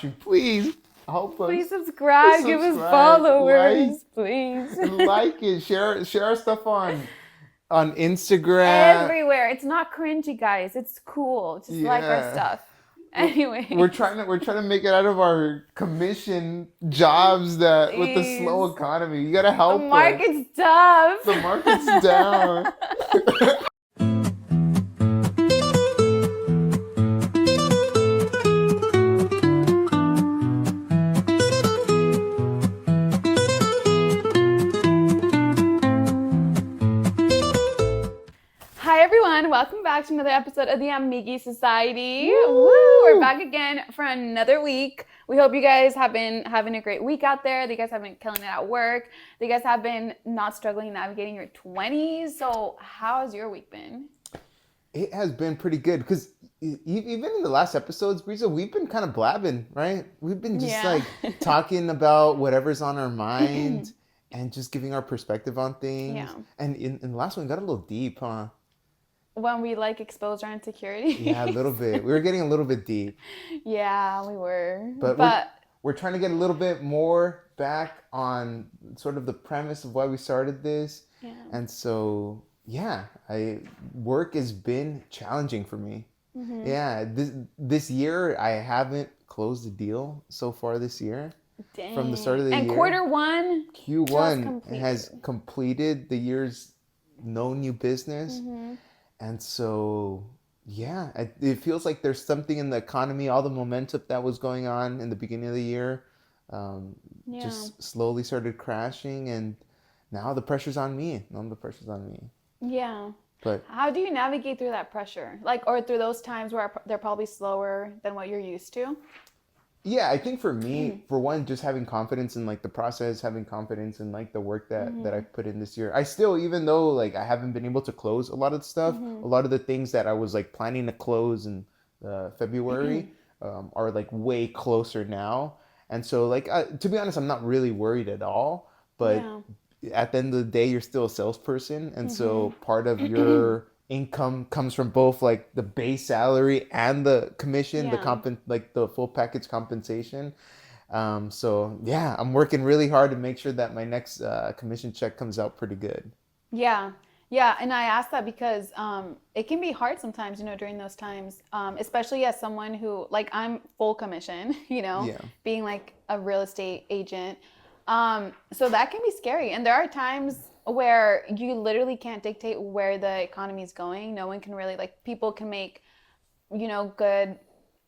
watching, please help us. Please subscribe. Give us followers, please. And like it. Share our stuff on Instagram. Everywhere. It's not cringy, guys. It's cool. Just like our stuff. Anyway, we're trying to make it out of our commission jobs that with the slow economy. You gotta help. The market's tough. The market's down. Hi everyone, welcome back to another episode of the Amigis Society. Woo! We're back again for another week. We hope you guys have been having a great week out there. That you guys have been killing it at work. That you guys have been not struggling navigating your 20s. So how has your week been? It has been pretty good because even in the last episodes, Brissa, we've been kind of blabbing, right? We've been just like talking about whatever's on our mind and just giving our perspective on things. Yeah. And in the last one, got a little deep, huh? When we like exposed our insecurities. Yeah, a little bit. We were getting a little bit deep. Yeah, we were. But we're trying to get a little bit more back on sort of the premise of why we started this. Yeah. And so, yeah, work has been challenging for me. Mm-hmm. Yeah, this year I haven't closed a deal so far this year. Dang. From the start of the year. And quarter one. Q1 has completed the year's no new business. Mm-hmm. And so, yeah, it feels like there's something in the economy, all the momentum that was going on in the beginning of the year, just slowly started crashing. And now the pressure's on me. Yeah. But how do you navigate through that pressure? Or through those times where they're probably slower than what you're used to? Yeah, I think for me, for one, just having confidence in the process, having confidence in the work that I put in this year. I still, even though I haven't been able to close a lot of the stuff, a lot of the things that I was planning to close in February are way closer now. And so to be honest, I'm not really worried at all. But at the end of the day, you're still a salesperson, and so part of your income comes from both the base salary and the commission, the full package compensation. So yeah, I'm working really hard to make sure that my next commission check comes out pretty good. Yeah, and I asked that because it can be hard sometimes, during those times, especially as someone who I'm full commission, being a real estate agent. So that can be scary, and there are times where you literally can't dictate where the economy is going. No one can really, people can make, good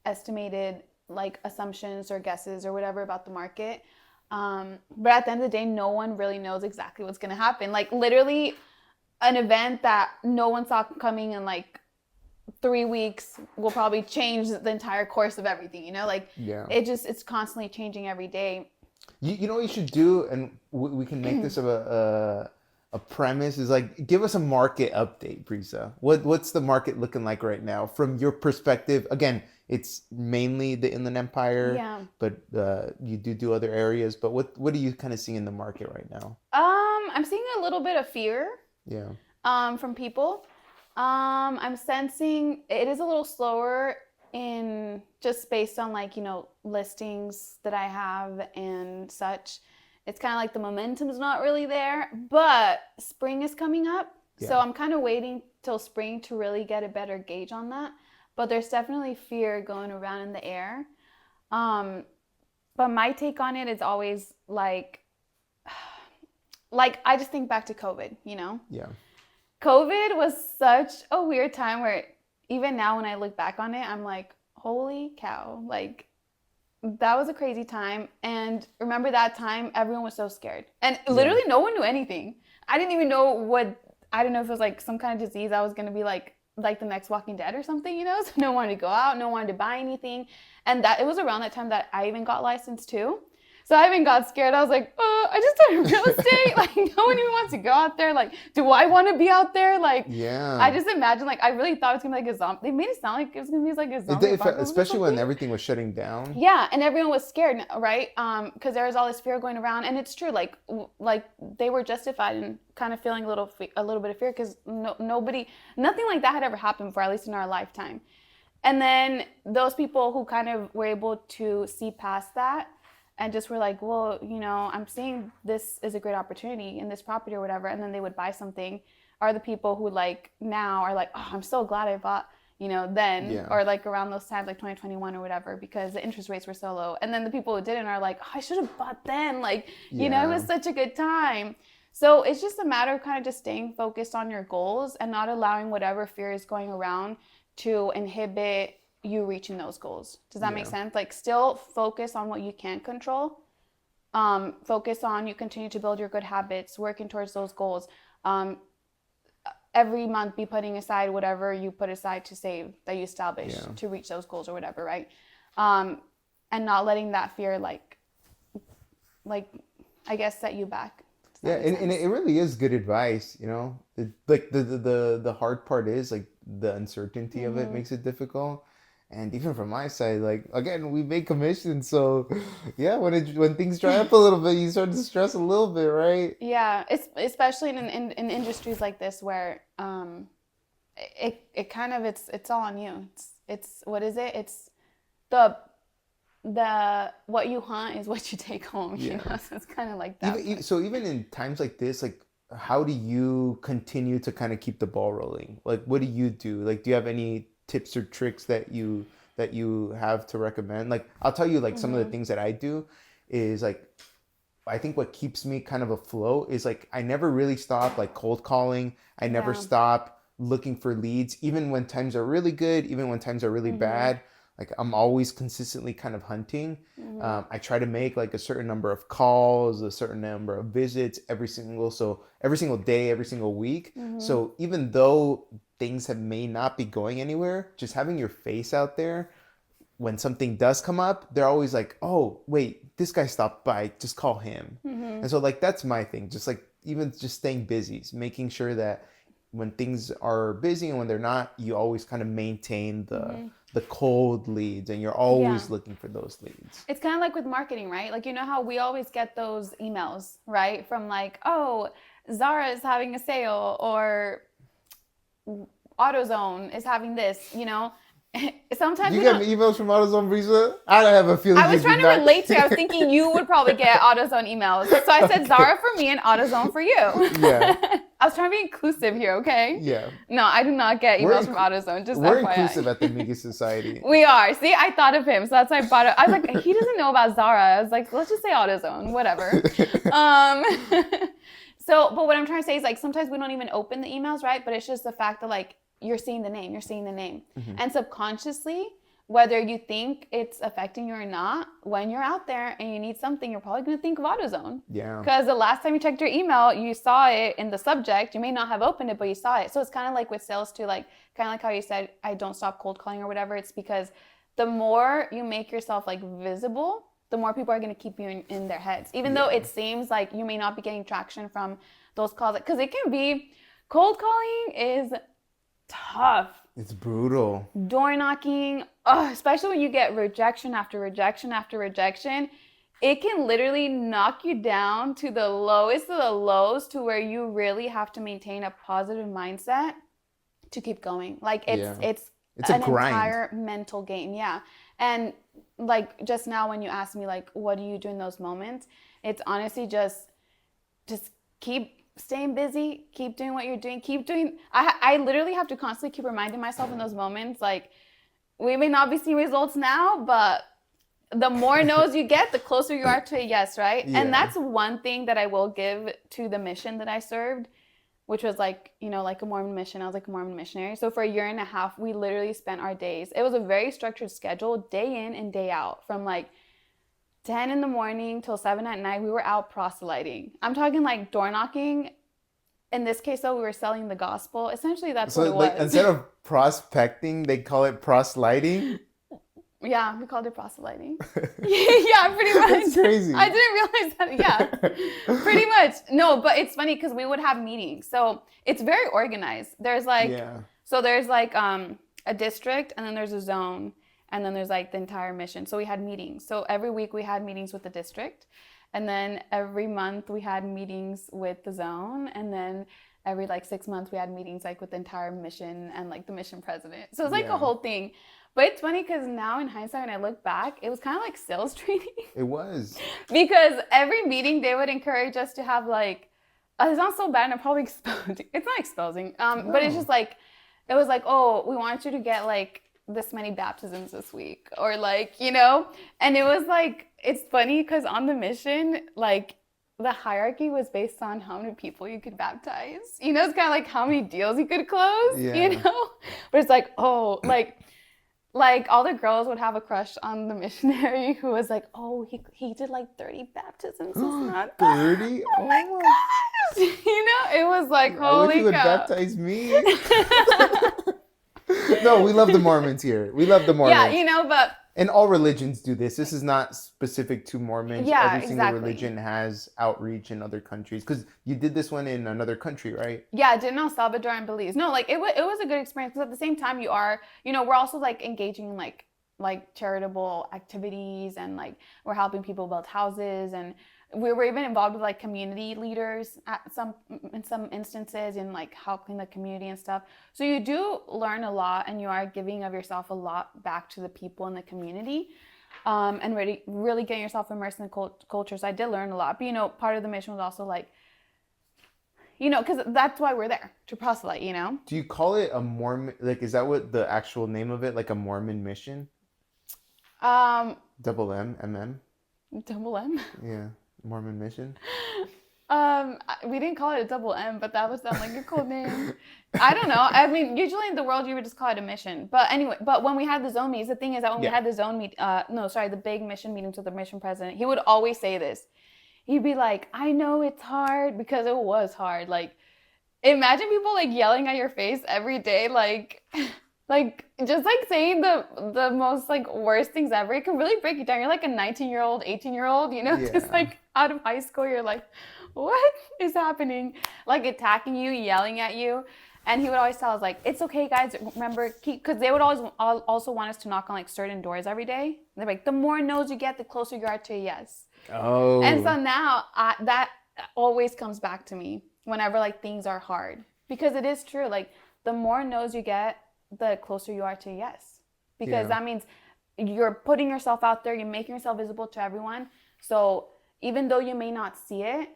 estimated, assumptions or guesses or whatever about the market. But at the end of the day, no one really knows exactly what's going to happen. Literally an event that no one saw coming in 3 weeks will probably change the entire course of everything, it's constantly changing every day. You know what you should do, and we can make this of a premise, is give us a market update, Brissa. What's the market looking like right now from your perspective? Again, it's mainly the Inland Empire, but you do other areas. But what are you kind of seeing in the market right now? I'm seeing a little bit of fear. Yeah. From people. I'm sensing it is a little slower in just based on listings that I have and such. It's kind of the momentum's not really there, but spring is coming up. Yeah. So I'm kind of waiting till spring to really get a better gauge on that. But there's definitely fear going around in the air. But my take on it is always I just think back to COVID, Yeah. COVID was such a weird time where even now when I look back on it, I'm like, holy cow, that was a crazy time. And remember that time, everyone was so scared. And literally no one knew anything. I didn't even know I don't know if it was some kind of disease I was going to be like the next Walking Dead or something, So no one wanted to go out, no one wanted to buy anything. And it was around that time that I even got licensed too. So I even got scared. I was like, I just started real estate. No one even wants to go out there. Do I want to be out there? Yeah. I just imagine, I really thought it was going to be a zombie. They made it sound like it was going to be a zombie. Especially when everything was shutting down. Yeah, and everyone was scared, right? Because there was all this fear going around. And it's true, they were justified in kind of feeling a little bit of fear because nothing like that had ever happened before, at least in our lifetime. And then those people who kind of were able to see past that and just were like, well, you know, I'm seeing this is a great opportunity in this property or whatever, and then they would buy something, are the people who like now are like, oh, I'm so glad I bought, you know, then, or like around those times, like 2021 or whatever, because the interest rates were so low. And then the people who didn't are like, oh, I should have bought then. Like, you know, it was such a good time. So it's just a matter of kind of just staying focused on your goals and not allowing whatever fear is going around to inhibit you reaching those goals. Does that make sense? Like, still focus on what you can control. Focus on you continue to build your good habits, working towards those goals. Every month be putting aside whatever you put aside to save that you establish to reach those goals or whatever, right? And not letting that fear like I guess set you back. Yeah, and it really is good advice, you know. Like the hard part is like the uncertainty of it makes it difficult. And even from my side, like again, we make commissions, so yeah, when things dry up a little bit, you start to stress a little bit, right? Yeah, it's especially in industries like this where it kind of it's all on you. It's what is it? It's the what you hunt is what you take home. You know, so it's kind of like that. So even in times like this, like how do you continue to kind of keep the ball rolling? Like what do you do? Like do you have any tips or tricks that you have to recommend? Like I'll tell you like some of the things that I do is like I think what keeps me kind of afloat is like I never really stop like cold calling. I never stop looking for leads, even when times are really good, even when times are really bad. Like I'm always consistently kind of hunting. I try to make like a certain number of calls, a certain number of visits every single day, every single week. So even though things may not be going anywhere, just having your face out there when something does come up, they're always like, oh, wait, this guy stopped by, just call him. And so like, that's my thing. Just like, even just staying busy, making sure that when things are busy and when they're not, you always kind of maintain the cold leads and you're always looking for those leads. It's kind of like with marketing, right? Like, you know how we always get those emails, right? From like, oh, Zara is having a sale or AutoZone is having this, you know? Sometimes you get emails from AutoZone, Brissa? I don't have a feeling. I was trying to relate to you. I was thinking you would probably get AutoZone emails. So I said Zara for me and AutoZone for you. Yeah. I was trying to be inclusive here, okay? Yeah. No, I do not get emails from AutoZone. Just we're FYI. Inclusive at the Amigis Society. We are. See, I thought of him, so that's why I brought it. I was like, he doesn't know about Zara. I was like, let's just say AutoZone, whatever. So, but what I'm trying to say is like sometimes we don't even open the emails, right? But it's just the fact that like you're seeing the name, and subconsciously, whether you think it's affecting you or not, when you're out there and you need something, you're probably going to think of AutoZone. Yeah. Because the last time you checked your email, you saw it in the subject. You may not have opened it, but you saw it. So it's kind of like with sales too, like kind of like how you said, I don't stop cold calling or whatever. It's because the more you make yourself like visible, the more people are going to keep you in their heads. Even though it seems like you may not be getting traction from those calls. Because it can be, cold calling is tough. It's brutal. Door knocking, especially when you get rejection after rejection after rejection, it can literally knock you down to the lowest of the lows, to where you really have to maintain a positive mindset to keep going. Like it's an entire mental game. Yeah. And like just now when you asked me like, what do you do in those moments? It's honestly just keep staying busy, keep doing what you're doing, keep doing. I literally have to constantly keep reminding myself in those moments, like we may not be seeing results now, but the more no's you get, the closer you are to a yes, right? Yeah. And that's one thing that I will give to the mission that I served, which was like, you know, like a Mormon mission. I was like a Mormon missionary. So for a year and a half, we literally spent our days. It was a very structured schedule, day in and day out, from like 10 in the morning till 7 at night. We were out proselyting. I'm talking like door knocking. In this case, though, we were selling the gospel. Essentially, that's what it was. Instead of prospecting, they call it proselyting. Yeah, we called it proselyting. Yeah, pretty much. That's crazy. I didn't realize that. Yeah, pretty much. No, but it's funny because we would have meetings. So it's very organized. There's like, so there's like a district, and then there's a zone, and then there's like the entire mission. So we had meetings. So every week we had meetings with the district. And then every month we had meetings with the zone. And then every like 6 months we had meetings like with the entire mission and like the mission president. So it's like a whole thing. But it's funny because now in hindsight, when I look back, it was kind of like sales training. It was. Because every meeting they would encourage us to have like, it's not so bad, and I'm probably exposing. It's not exposing, No. but it's just like, it was like, oh, we want you to get like this many baptisms this week, or like, you know, and it was like, it's funny because on the mission, like the hierarchy was based on how many people you could baptize. You know, it's kind of like how many deals you could close, you know, but it's like, oh, like all the girls would have a crush on the missionary who was like, oh, he did like 30 baptisms this month. 30? Oh my gosh. You know, it was like, holy I wish you would baptize me. No, we love the Mormons here. We love the Mormons. Yeah, you know, but... And all religions do this. This is not specific to Mormons. Yeah, every single religion has outreach in other countries. Because you did this one in another country, right? Yeah, I did in El Salvador and Belize. No, like it was a good experience because at the same time you are, you know, we're also like engaging in like charitable activities, and like we're helping people build houses, and we were even involved with like community leaders in some instances, in like helping the community and stuff. So you do learn a lot, and you are giving of yourself a lot back to the people in the community, and really getting yourself immersed in the culture. So I did learn a lot. But you know, part of the mission was also like, you know, because that's why we're there, to proselyte, you know. Do you call it a Mormon? Like, is that what the actual name of it? Like a Mormon mission? Double M, MM. Double M. Yeah. Mormon mission? We didn't call it a double M, but that would sound like a cool name. I don't know. I mean, usually in the world you would just call it a mission. But anyway, but when we had the zone meetings, the thing is that when we had the zone the big mission meetings with the mission president, he would always say this. He'd be like, I know it's hard, because it was hard. Like, imagine people like yelling at your face every day, like just like saying the most like worst things ever. It can really break you down. You're like a 19-year-old, 18-year-old, you know, just like out of high school. You're like, what is happening? Like attacking you, yelling at you. And he would always tell us like, it's okay, guys. Remember, because they would always also want us to knock on like certain doors every day. They're like, the more no's you get, the closer you are to a yes. Oh. And so now that always comes back to me whenever like things are hard, because it is true. Like the more no's you get, the closer you are to yes, because that means you're putting yourself out there, you're making yourself visible to everyone. So even though you may not see it,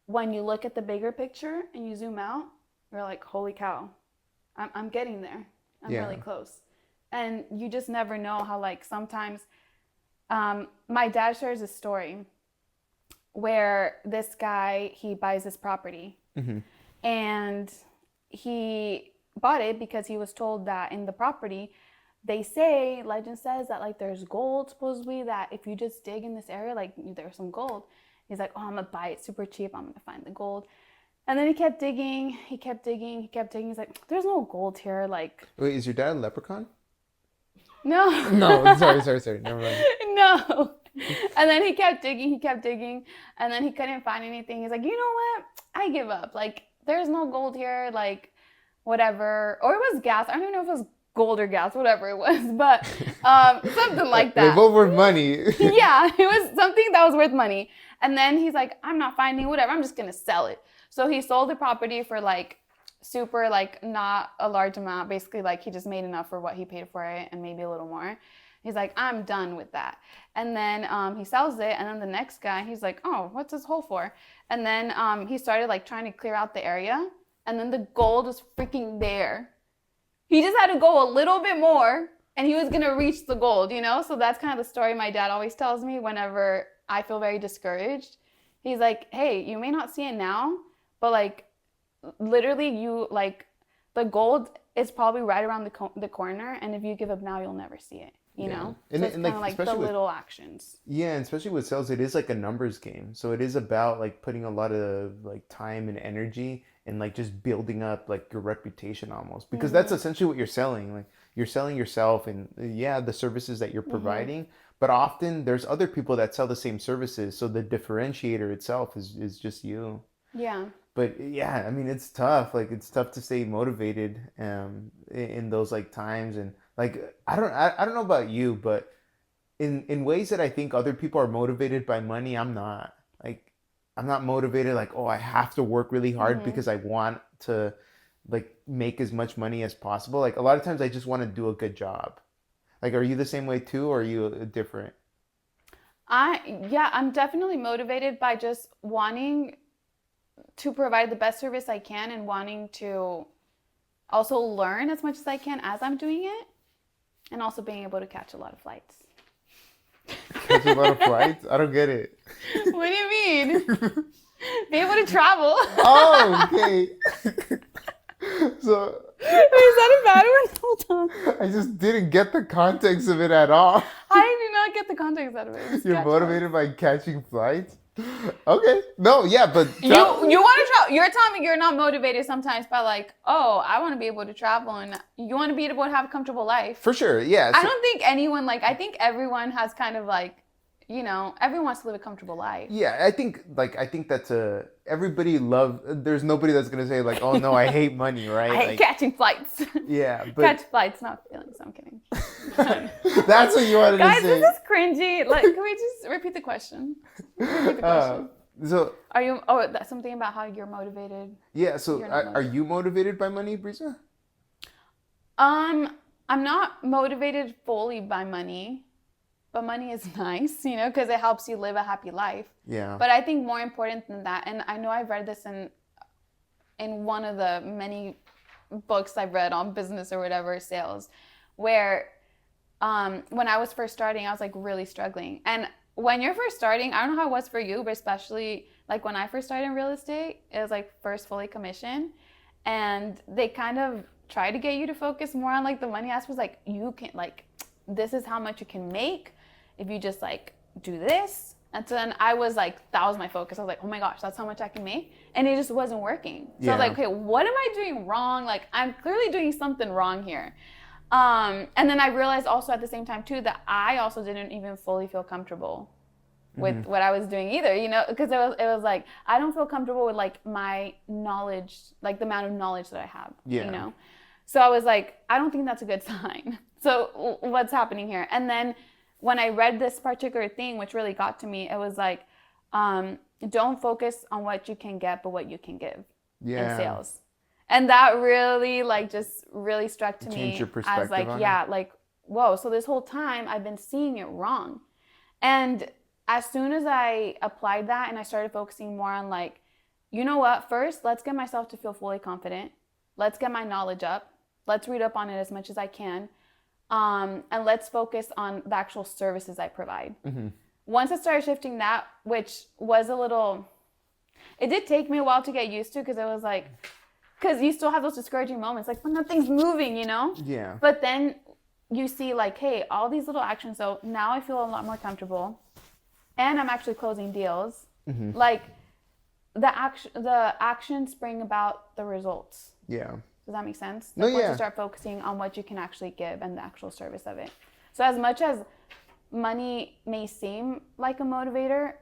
when you look at the bigger picture and you zoom out, you're like, holy cow, I'm getting there. I'm really close. And you just never know how, like, sometimes my dad shares a story where this guy, he buys this property, and he bought it because he was told that in the property, legend says that like there's gold supposedly, that if you just dig in this area, like there's some gold. He's like, oh, I'm gonna buy it super cheap, I'm gonna find the gold. And then he kept digging. He's like, there's no gold here. Like, wait, is your dad a leprechaun? No. No, sorry. Never mind. No. And then he kept digging, and then he couldn't find anything. He's like, you know what? I give up. Like, there's no gold here. Like, whatever. Or it was gas. I don't even know if it was gold or gas, whatever it was, but something like that. They're both worth money. Yeah, it was something that was worth money. And then he's like, I'm not finding whatever. I'm just going to sell it. So he sold the property for like super, like not a large amount. Basically, like he just made enough for what he paid for it and maybe a little more. He's like, I'm done with that. And then he sells it. And then the next guy, he's like, oh, what's this hole for? And then he started like trying to clear out the area. And then the gold was freaking there. He just had to go a little bit more and he was going to reach the gold, you know? So that's kind of the story my dad always tells me whenever I feel very discouraged. He's like, hey, you may not see it now, but like literally you like the gold is probably right around the corner. And if you give up now, you'll never see it. You know, and, so it's and kind of like the little actions. Yeah, and especially with sales, it is like a numbers game. So it is about like putting a lot of like time and energy and like just building up like your reputation almost, because that's essentially what you're selling. Like you're selling yourself and the services that you're providing. But often there's other people that sell the same services, so the differentiator itself is just you. Yeah. But yeah, I mean, it's tough. Like it's tough to stay motivated in those like times. And like I don't know about you, but in ways that I think other people are motivated by money, I'm not. Like I'm not motivated like, oh, I have to work really hard because I want to like make as much money as possible. Like a lot of times I just want to do a good job. Like, are you the same way too, or are you different? I'm definitely motivated by just wanting to provide the best service I can and wanting to also learn as much as I can as I'm doing it, and also being able to catch a lot of flights. Catch a lot of flights? I don't get it. What do you mean? Be able to travel. Oh, okay. So Wait, is that a bad one? Hold on. I just didn't get the context of it at all. I did not get the context out of it. Just You're catch motivated by catching flights? Okay. No, yeah, but you want to travel. You're telling me you're not motivated sometimes by like, oh, I want to be able to travel, and you want to be able to have a comfortable life. For sure, yeah. I don't think anyone I think everyone has kind of like, everyone wants to live a comfortable life. Yeah, I think that's there's nobody that's gonna say like, oh no, I hate money, right? I hate catching flights. Yeah, but catch flights, not feelings. I'm kidding. That's what you wanted Guys, to say. this is cringy. Like, can we just repeat the question? Repeat the question. So are you? That's something about how you're motivated. Yeah. So are you motivated by money, Brissa? I'm not motivated fully by money. But money is nice, because it helps you live a happy life. Yeah. But I think more important than that, and I know I've read this in one of the many books I've read on business or whatever, sales, where when I was first starting, I was like really struggling. And when you're first starting, I don't know how it was for you, but especially like when I first started in real estate, it was like first fully commission. And they kind of try to get you to focus more on like the money aspect, like you can this is how much you can make if you just like do this. And so then I was like, that was my focus. I was like, oh my gosh, that's how much I can make. And it just wasn't working. So I was like, okay, what am I doing wrong? Like, I'm clearly doing something wrong here. And then I realized also at the same time too, that I also didn't even fully feel comfortable with what I was doing either, because it was like, I don't feel comfortable with like my knowledge, like the amount of knowledge that I have, So I was like, I don't think that's a good sign. So what's happening here? And then when I read this particular thing, which really got to me, it was like, don't focus on what you can get, but what you can give in sales. And that really just really struck to me your perspective as like, whoa, so this whole time I've been seeing it wrong. And as soon as I applied that and I started focusing more on like, you know what, first, let's get myself to feel fully confident. Let's get my knowledge up. Let's read up on it as much as I can. And let's focus on the actual services I provide. Once I started shifting that, which was it did take me a while to get used to, because it was like, because you still have those discouraging moments, like when nothing's moving, Yeah. But then you see like, hey, all these little actions. So now I feel a lot more comfortable, and I'm actually closing deals. Like the actions bring about the results. Yeah. Does that make sense? No, Once you start focusing on what you can actually give and the actual service of it. So as much as money may seem like a motivator,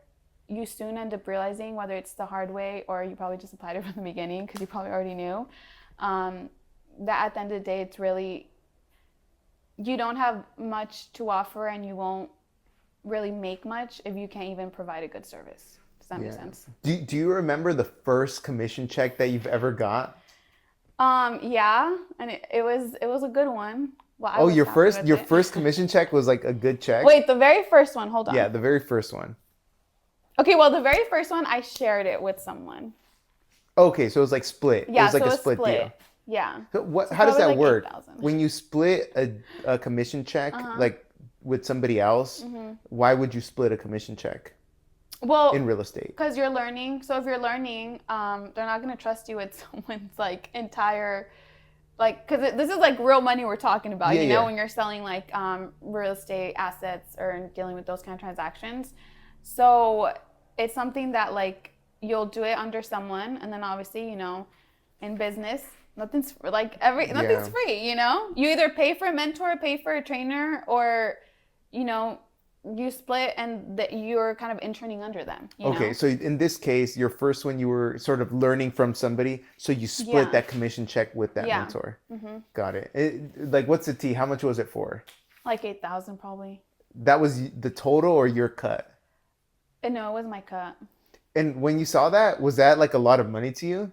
you soon end up realizing, whether it's the hard way or you probably just applied it from the beginning because you probably already knew, that at the end of the day, it's really, you don't have much to offer and you won't really make much if you can't even provide a good service. Does that make sense? Do you remember the first commission check that you've ever got? Yeah, and it was a good one. Well, your first commission check was like a good check? Wait, the very first one, hold on. Yeah, the very first one. Okay, well, the very first one, I shared it with someone. Okay, so it was like split. Yeah, it was like a split deal. Yeah. So how does that like work? 8,000. When you split a commission check, like with somebody else, why would you split a commission check? Well, in real estate, because you're learning. So if you're learning, they're not going to trust you with someone's like entire, like, because this is like real money we're talking about, when you're selling like real estate assets or dealing with those kind of transactions. So it's something that like you'll do it under someone, and then obviously, in business, nothing's nothing's free. You either pay for a mentor, pay for a trainer, or you split and that you're kind of interning under them. Okay, so in this case, your first one, you were sort of learning from somebody, so you split that commission check with that mentor. Got it. Like, what's the T? How much was it for? Like 8,000 probably. That was the total or your cut? No, it was my cut. And when you saw that, was that like a lot of money to you?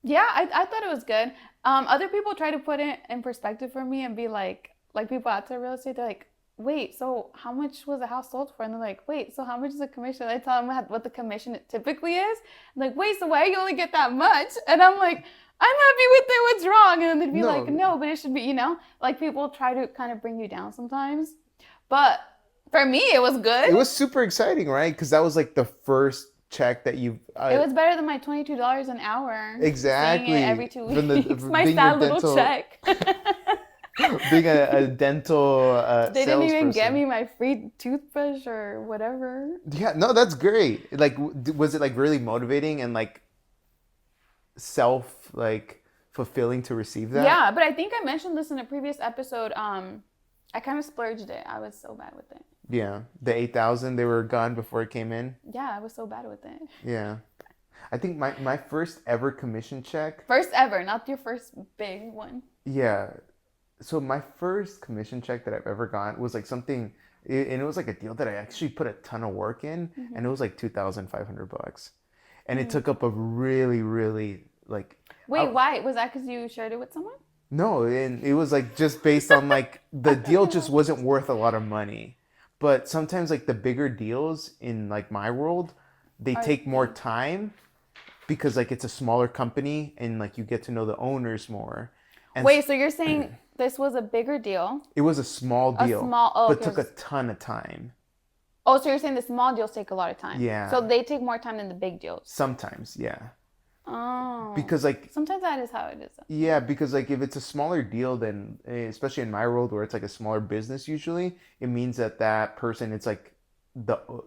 Yeah, I thought it was good. Other people try to put it in perspective for me and be like, like people out to real estate, they're like, wait, so how much was the house sold for? And they're like, wait, so how much is the commission? I tell them what the commission typically is. I'm like, wait, so why do you only get that much? And I'm like, I'm happy with it, what's wrong? And then they'd be like, no, but it should be, like people try to kind of bring you down sometimes. But for me, it was good. It was super exciting, right? Because that was like the first check that you... it was better than my $22 an hour. Exactly. Every 2 weeks. My sad little check. Being a dental they didn't even get me my free toothbrush or whatever. Yeah, no, that's great. Like, was it like really motivating and like fulfilling to receive that? Yeah, but I think I mentioned this in a previous episode. I kind of splurged it. I was so bad with it. Yeah, the 8,000, they were gone before it came in. Yeah, I was so bad with it. Yeah, I think my first ever commission check. First ever, not your first big one. Yeah. So my first commission check that I've ever gotten was like something, and it was like a deal that I actually put a ton of work in, and it was like $2,500, and it took up a really, really like. Wait, why? Was that because you shared it with someone? No, and it was like just based on like the deal just wasn't worth a lot of money, but sometimes like the bigger deals in like my world, they take more time because like it's a smaller company and like you get to know the owners more. And wait, so you're saying this was a bigger deal? It was a small deal, but took a ton of time. Oh, so you're saying the small deals take a lot of time? Yeah. So they take more time than the big deals? Sometimes, yeah. Oh. Because like... sometimes that is how it is. Yeah, because like if it's a smaller deal, then especially in my world where it's like a smaller business usually, it means that person, it's like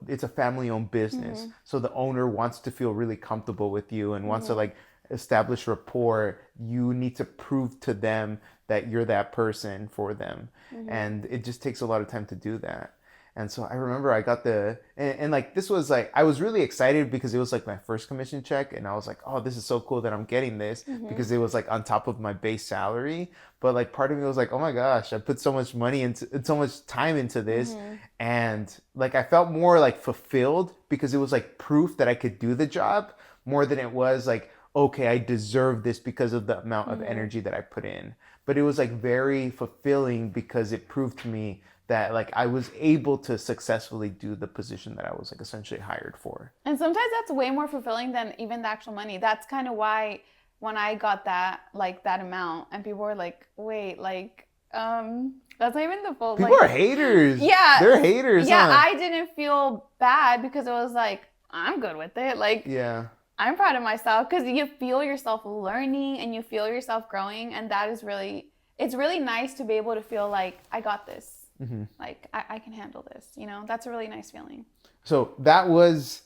it's a family-owned business. So the owner wants to feel really comfortable with you and wants to like establish rapport. You need to prove to them that you're that person for them, and it just takes a lot of time to do that. And so I remember I got and like this was like I was really excited because it was like my first commission check, and I was like, oh, this is so cool that I'm getting this because it was like on top of my base salary. But like part of me was like, oh my gosh, I put so much money into so much time into this, and like I felt more like fulfilled because it was like proof that I could do the job more than it was like, okay, I deserve this because of the amount of energy that I put in. But it was like very fulfilling because it proved to me that like I was able to successfully do the position that I was like essentially hired for. And sometimes that's way more fulfilling than even the actual money. That's kind of why when I got that amount and people were like, wait, like, that's not even the full. People are haters. Yeah. They're haters. Yeah, huh? I didn't feel bad because it was like, I'm good with it. Like, yeah. I'm proud of myself because you feel yourself learning and you feel yourself growing. And that is it's really nice to be able to feel like, I got this. Like, I can handle this. That's a really nice feeling. So that was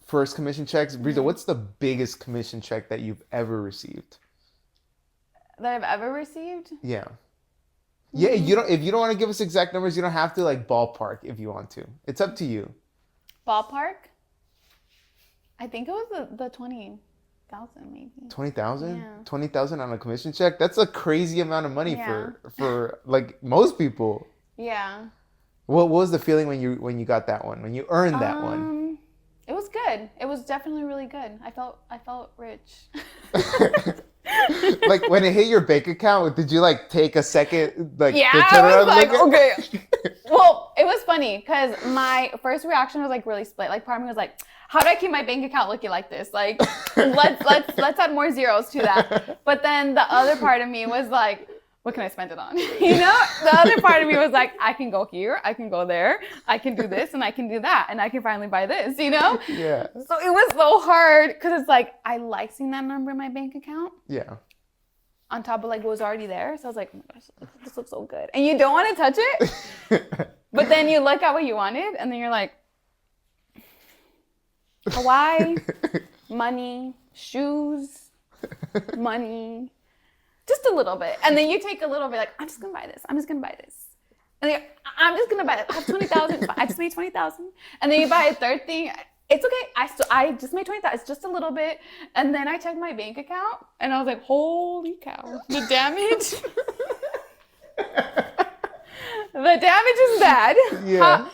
first commission checks. Brissa, what's the biggest commission check that you've ever received? That I've ever received? Yeah. Yeah, if you don't want to give us exact numbers, you don't have to like ballpark if you want to. It's up to you. Ballpark? I think it was the 20,000 maybe. 20,000? Yeah. 20,000 on a commission check? That's a crazy amount of money for like most people. Yeah. What was the feeling when you got that one? When you earned that one? It was good. It was definitely really good. I felt rich. Like when it hit your bank account, did you like take a second to turn around and look okay. Well, it was funny because my first reaction was like really split. Like part of me was like, how do I keep my bank account looking like this? Like let's add more zeros to that. But then the other part of me was like, what can I spend it on? The other part of me was like, I can go here, I can go there, I can do this and I can do that, and I can finally buy this, Yeah. So it was so hard because it's like, I like seeing that number in my bank account. Yeah. On top of like what was already there. So I was like, oh my gosh, this looks so good. And you don't want to touch it. But then you look at what you wanted and then you're like, Hawaii, money, shoes, money. Just a little bit. And then you take a little bit like, I'm just going to buy this. I'm just going to buy this. And then I'm just going to buy it. I have 20,000. I just made 20,000. And then you buy a third thing. It's okay. I just made 20,000. It's just a little bit. And then I checked my bank account and I was like, holy cow. The damage. The damage is bad. Yeah.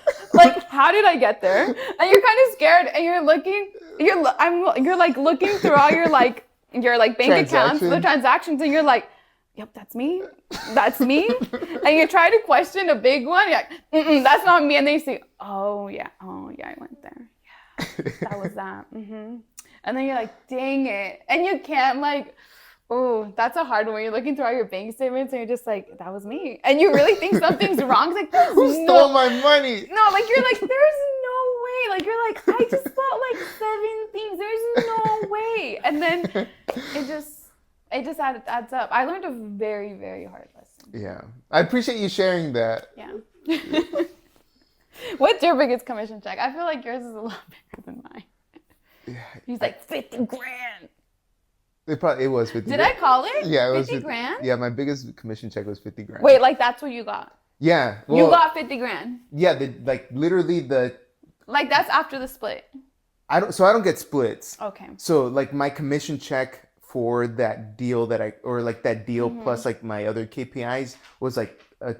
How did I get there? And you're kind of scared and you're looking, you're like looking through all your bank accounts, the transactions, and you're like, yep, that's me. That's me. And you try to question a big one. You're like, that's not me. And then you say, oh yeah, I went there. Yeah, that was that. Mm-hmm. And then you're like, dang it. And you can't like, oh, that's a hard one. You're looking through all your bank statements and you're just like, that was me. And you really think something's wrong. It's like, who stole my money? No, like you're like, there's no way. Like you're like, I just bought like 7 things. There's no way. And then it just adds up. I learned a very, very hard lesson. Yeah. I appreciate you sharing that. Yeah. What's your biggest commission check? I feel like yours is a lot bigger than mine. Yeah. He's like 50 grand. It was 50 Did grand. I call it? Yeah, it was 50 grand? Yeah, my biggest commission check was 50 grand. Wait, like that's what you got? Yeah. Well, you got 50 grand? Yeah, literally like that's after the split. I don't get splits. Okay. So like my commission check for that deal that deal plus like my other KPIs was like a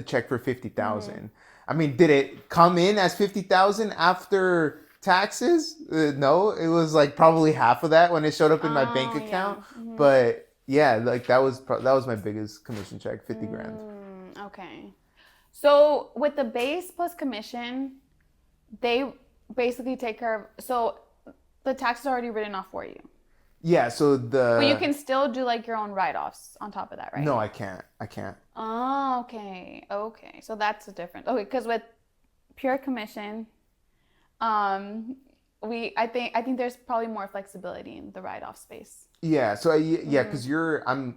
check for 50,000. I mean, did it come in as 50,000 after taxes? No, it was like probably half of that when it showed up in my bank account. Yeah. But yeah, like that was my biggest commission check, 50 grand. Okay. So with the base plus commission, they basically take care of, so the tax is already written off for you. Yeah, so But you can still do like your own write-offs on top of that, right? No, I can't. Oh, okay. So that's the difference. Okay, because with pure commission, I think there's probably more flexibility in the write-off space. Yeah, so because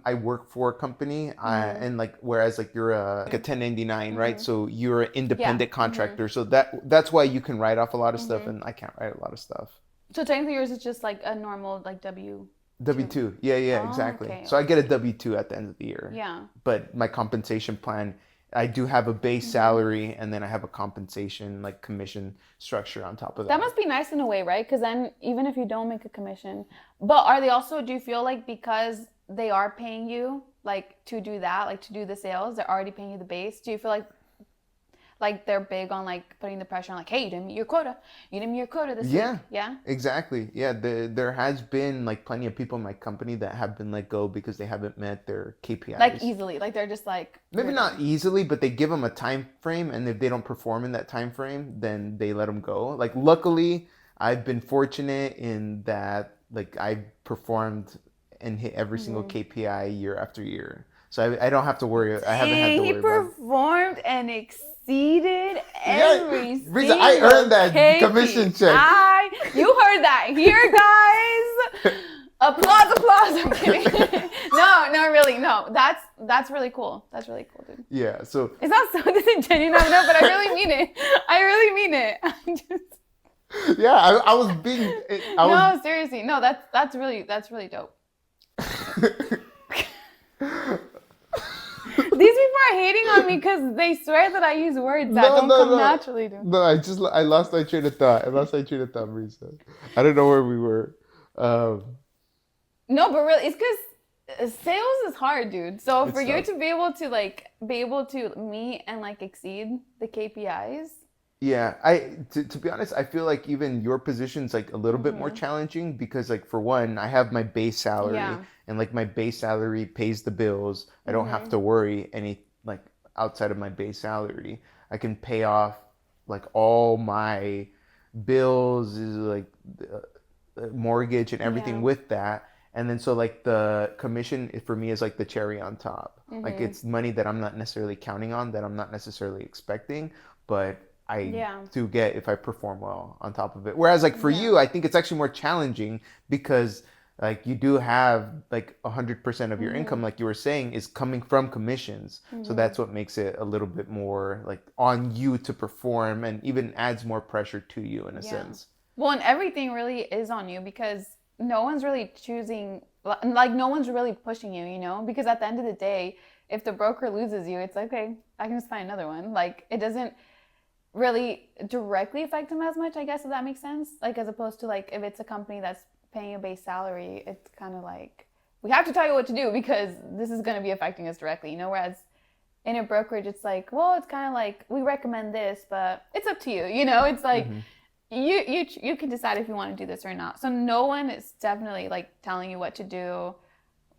I work for a company, and like whereas like you're like a 1099, right? So you're an independent contractor, so that's why you can write off a lot of stuff, and I can't write a lot of stuff. So technically yours is just like a normal like W2. Yeah, exactly. Okay. So I get a W2 at the end of the year. Yeah. But my compensation plan, I do have a base salary, and then I have a compensation like commission structure on top of that. That must be nice in a way, right? Because then even if you don't make a commission, but are they also, do you feel like because they are paying you like to do that, like to do the sales, they're already paying you the base? Do you feel like they're big on like putting the pressure on like, hey, you didn't meet your quota. You didn't meet your quota this week. Yeah. Exactly. Yeah. There has been like plenty of people in my company that have been let go because they haven't met their KPIs. Like easily. Like they're just like. Maybe not easily, but they give them a time frame, and if they don't perform in that time frame, then they let them go. Like luckily, I've been fortunate in that like I've performed and hit every single KPI year after year. So I don't have to worry. I haven't had to worry. He performed and exceeded every single Brissa, I earned that commission check. You heard that here, guys. Applause. I'm kidding. No, really, no. That's really cool. That's really cool, dude. Yeah. So it's not so disingenuous, no, but I really mean it. Yeah, I was being. No, seriously, no. That's really dope. These people are hating on me because they swear that I use words that don't come naturally to me. No, I lost my train of thought. Brissa. I don't know where we were. No, but really, it's because sales is hard, dude. So for you to be able to meet and like exceed the KPIs. Yeah, to be honest, I feel like even your position's like a little bit more challenging because like for one, I have my base salary and like my base salary pays the bills. I don't have to worry any like outside of my base salary. I can pay off like all my bills, like mortgage and everything with that. And then so like the commission for me is like the cherry on top. Like it's money that I'm not necessarily counting on, that I'm not necessarily expecting, but I do get if I perform well on top of it. Whereas like for you, I think it's actually more challenging because like you do have like 100% of your income, like you were saying, is coming from commissions. So that's what makes it a little bit more like on you to perform and even adds more pressure to you in a sense. Well, and everything really is on you because no one's really choosing, like no one's really pushing you, you know, because at the end of the day, if the broker loses you, it's like, okay, I can just find another one. Like it doesn't really directly affect them as much, I guess, if that makes sense. Like as opposed to like if it's a company that's paying a base salary, it's kind of like we have to tell you what to do because this is going to be affecting us directly, you know. Whereas in a brokerage, it's like, well, it's kind of like we recommend this, but it's up to you, you know. It's like you can decide if you want to do this or not. So no one is definitely like telling you what to do,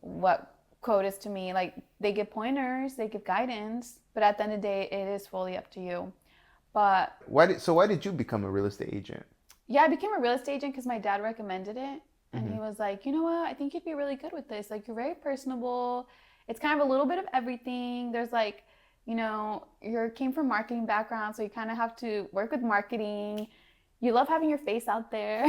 what quote is to me, like, they give pointers, they give guidance, but at the end of the day, it is fully up to you. But why did you become a real estate agent? Yeah, I became a real estate agent because my dad recommended it. And he was like, you know what? I think you'd be really good with this. Like, you're very personable. It's kind of a little bit of everything. There's like, you know, you came from marketing background, so you kind of have to work with marketing. You love having your face out there.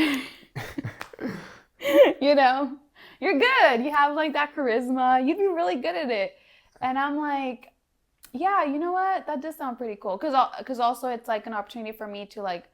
You know, you're good. You have like that charisma. You'd be really good at it. And I'm like, yeah, you know what? That does sound pretty cool. Because also it's like an opportunity for me to like,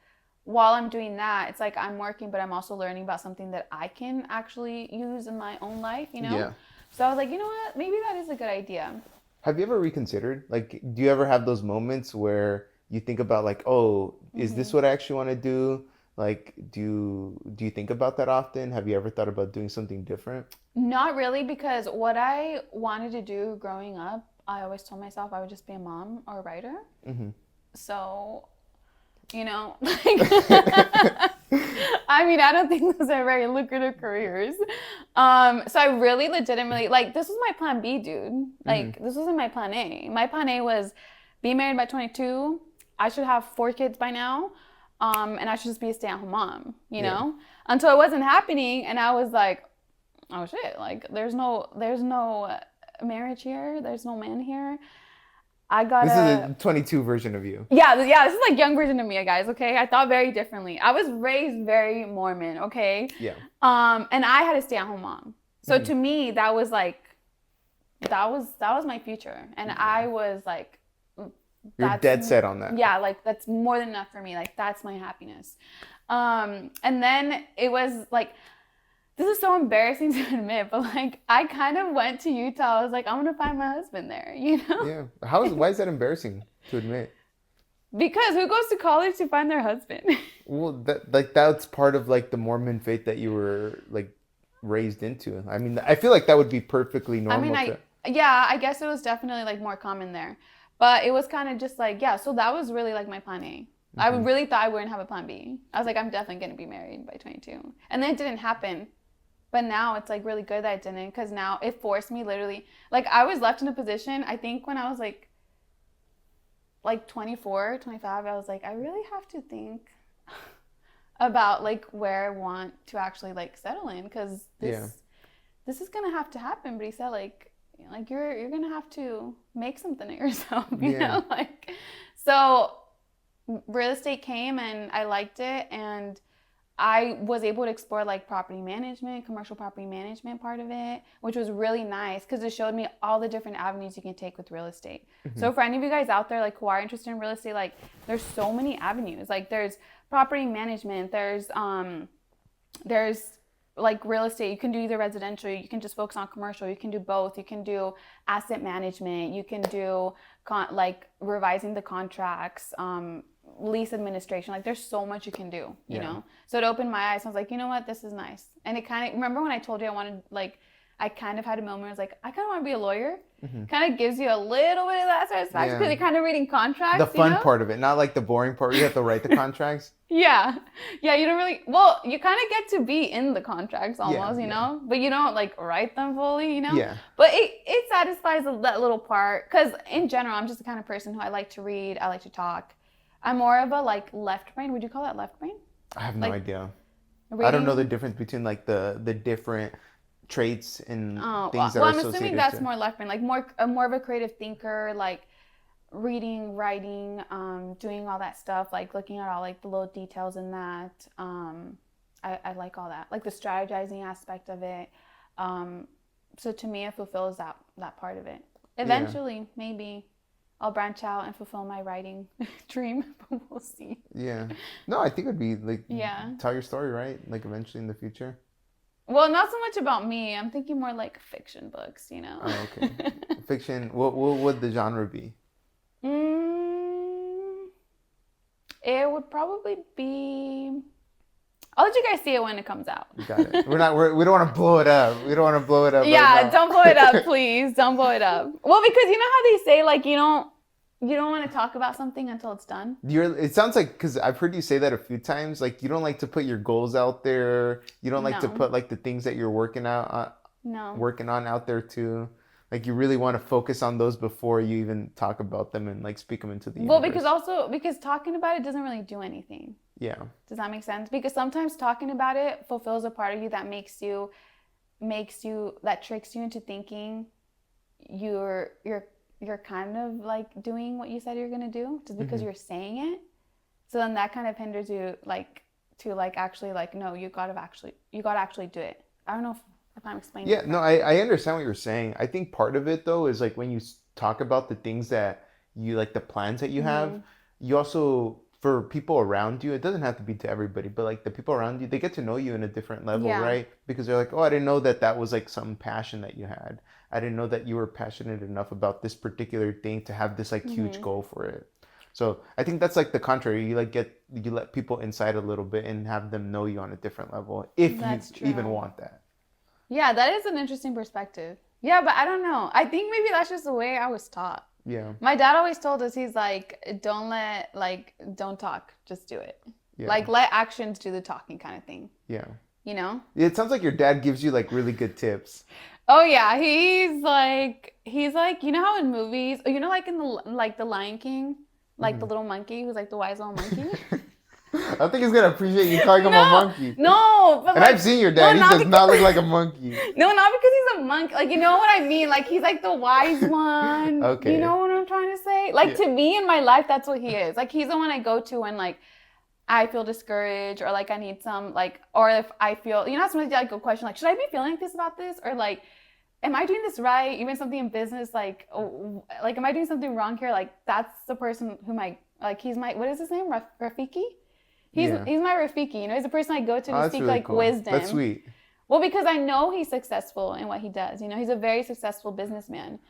while I'm doing that, it's like I'm working, but I'm also learning about something that I can actually use in my own life, you know? Yeah. So I was like, you know what? Maybe that is a good idea. Have you ever reconsidered? Like, do you ever have those moments where you think about like, oh, is this what I actually want to do? Like, do you think about that often? Have you ever thought about doing something different? Not really, because what I wanted to do growing up, I always told myself I would just be a mom or a writer. So, you know, like, I mean, I don't think those are very lucrative careers. So I really legitimately, like, this was my plan B, dude. Like, this wasn't my plan A. My plan A was be married by 22. I should have 4 kids by now. And I should just be a stay-at-home mom, you know? Until it wasn't happening, and I was like, oh shit, like there's no marriage here, there's no man here. This is a 22 version of you. Yeah, this is like young version of me, guys, okay? I thought very differently. I was raised very Mormon, okay? Yeah. And I had a stay-at-home mom. So to me, that was like, that was my future. And I was like, you're dead set on that. Yeah, like that's more than enough for me. Like that's my happiness. And then it was like, this is so embarrassing to admit, but like I kind of went to Utah. I was like, I'm gonna find my husband there, you know? Yeah. Why is that embarrassing to admit? Because who goes to college to find their husband? Well, that's part of like the Mormon faith that you were like raised into. I mean, I feel like that would be perfectly normal. I guess it was definitely like more common there. But it was kind of just like, yeah, so that was really like my plan A. I really thought I wouldn't have a plan B. I was like, I'm definitely going to be married by 22. And then it didn't happen. But now it's like really good that it didn't, because now it forced me literally, like I was left in a position, I think when I was like 24, 25, I was like, I really have to think about like where I want to actually like settle in, because this is going to have to happen. But he said like you're gonna have to make something of yourself, you know, like, so real estate came and I liked it, and I was able to explore like property management, commercial property management part of it, which was really nice because it showed me all the different avenues you can take with real estate. So for any of you guys out there like who are interested in real estate, like there's so many avenues. Like there's property management, there's like real estate, you can do either residential, you can just focus on commercial, you can do both, you can do asset management, you can do like revising the contracts, lease administration. Like there's so much you can do, you know? So it opened my eyes. I was like, you know what, this is nice. And it kind of, remember when I told you I wanted, like, I kind of had a moment where I was like, I kind of want to be a lawyer. Kind of gives you a little bit of that satisfaction because you're kind of reading contracts. The fun part of it, not like the boring part where you have to write the contracts. Yeah, you don't really, well, you kind of get to be in the contracts almost, you know, but you don't like write them fully, you know? Yeah. But it satisfies that little part, because in general, I'm just the kind of person who I like to read, I like to talk. I'm more of a like left brain. Would you call that left brain? I have no idea. Reading? I don't know the difference between like the different traits and things that are associated. I'm assuming that's more left brain, like more of a creative thinker, like reading, writing, doing all that stuff, like looking at all like the little details in that. I like all that, like the strategizing aspect of it. So to me, it fulfills that part of it. Eventually, maybe I'll branch out and fulfill my writing dream, but we'll see. Yeah. No, I think it'd be like, tell your story, right? Like eventually in the future. Well, not so much about me. I'm thinking more like fiction books, you know? Oh, okay. Fiction. What would the genre be? It would probably be... I'll let you guys see it when it comes out. Got it. We don't want to blow it up. We don't want to blow it up. Yeah, right now. Don't blow it up, please. Don't blow it up. Well, because you know how they say, like, you don't want to talk about something until it's done? It sounds like, because I've heard you say that a few times, like you don't like to put your goals out there. You don't like to put like the things that you're working on out there too. Like you really want to focus on those before you even talk about them and like speak them into the Well, universe. because talking about it doesn't really do anything. Yeah. Does that make sense? Because sometimes talking about it fulfills a part of you that that tricks you into thinking you're you're kind of like doing what you said you're gonna do just because you're saying it. So then that kind of hinders you like to like actually like no, you gotta actually do it. I don't know if I'm explaining Yeah, it no, correctly. I understand what you're saying. I think part of it though is like when you talk about the things that you like the plans that you have, you also for people around you, it doesn't have to be to everybody, but like the people around you, they get to know you in a different level, Yeah. right? Because they're like, "Oh, I didn't know that that was like some passion that you had. I didn't know that you were passionate enough about this particular thing to have this like huge goal for it." So, I think that's like the contrary. You let people inside a little bit and have them know you on a different level if you That's even true. want that. Yeah, that is an interesting perspective. Yeah, but I don't know. I think maybe that's just the way I was taught. Yeah. My dad always told us, he's like, don't talk, just do it. Yeah. Like, let actions do the talking kind of thing, Yeah. you know? It sounds like your dad gives you like really good tips. Oh yeah, he's like, you know how in movies, you know, like in the Lion King, like the Hmm. little monkey who's like the wise little monkey. I think he's gonna appreciate you calling him a No, monkey. no, but And I've like, seen your no, dad. He not does not look because, like a monkey. no, not because he's a monk. Like, you know what I mean? Like, he's like the wise one. You Okay. know what I'm trying to say? Like, Yeah. to me in my life, that's what he is. Like, he's the one I go to when like I feel discouraged or like I need some like, or if I feel, you know, sometimes you like go question like, should I be feeling like this about this or like, am I doing this right? Even something in business, like, oh, like, am I doing something wrong here? Like, that's the person who my like, he's my what is his name? Rafiki. Yeah. He's my Rafiki. You know, he's the person I go to Oh, that's speak really like cool. That's wisdom. sweet. Well, because I know he's successful in what he does. You know, he's a very successful businessman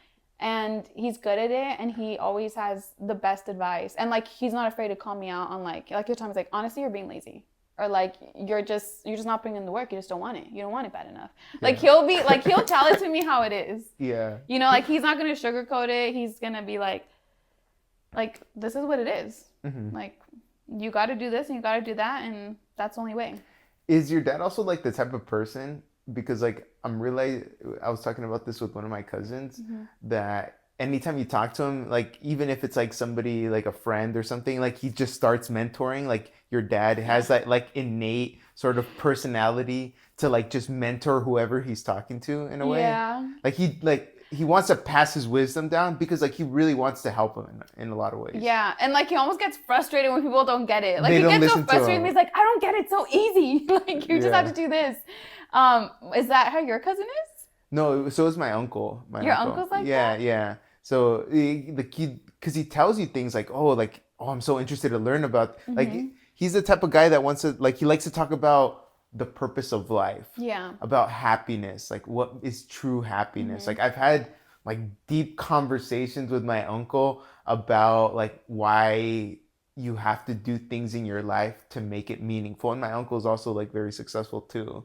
and he's good at it and he always has the best advice. And like he's not afraid to call me out on like your time is like, honestly, you're being lazy. Or like you're just not putting in the work. You just don't want it. You don't want it bad enough. Like Yeah. he'll tell it to me how it is. Yeah. You know, like he's not gonna sugarcoat it. He's gonna be like this is what it is. Hmm. Like you got to do this and you got to do that, and that's the only way. Is your dad also like the type of person? Because like I was talking about this with one of my cousins that anytime you talk to him, like even if it's like somebody like a friend or something, like he just starts mentoring. Like your dad has that like innate sort of personality to like just mentor whoever he's talking to in a way. Yeah. Like he wants to pass his wisdom down because like he really wants to help him in a lot of ways. Yeah, and like he almost gets frustrated when people don't get it. Like They he don't gets so listen to frustrated. him. He's like, I don't get it. So easy. Like you just have Yeah. to do this. Is that how your cousin is? No, so is my uncle. My Your uncle. uncle's like Yeah, that? yeah. So the kid, because he tells you things like, oh, I'm so interested to learn about. Like, he's the type of guy that wants to, like, he likes to talk about the purpose of life, Yeah. about happiness, like what is true happiness. Like, I've had like deep conversations with my uncle about like why you have to do things in your life to make it meaningful. And my uncle is also like very successful too.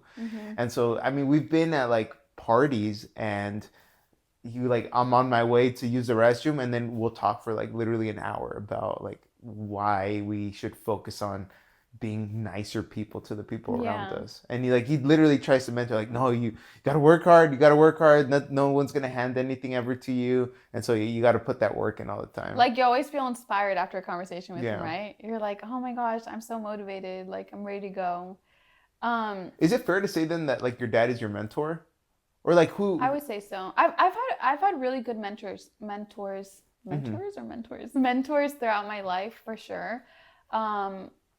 And so, I mean, we've been at like parties and you like I'm on my way to use the restroom and then we'll talk for like literally an hour about like why we should focus on being nicer people to the people around Yeah. us. And he literally tries to mentor like no, you gotta work hard, you gotta work hard. No one's gonna hand anything ever to you. And so you gotta put that work in all the time. Like you always feel inspired after a conversation with him, Yeah. right? You're like, oh my gosh, I'm so motivated. Like I'm ready to go. Is it fair to say then that like your dad is your mentor? Or like I who? would say so. I've had really good Hmm. mentors throughout my life for sure.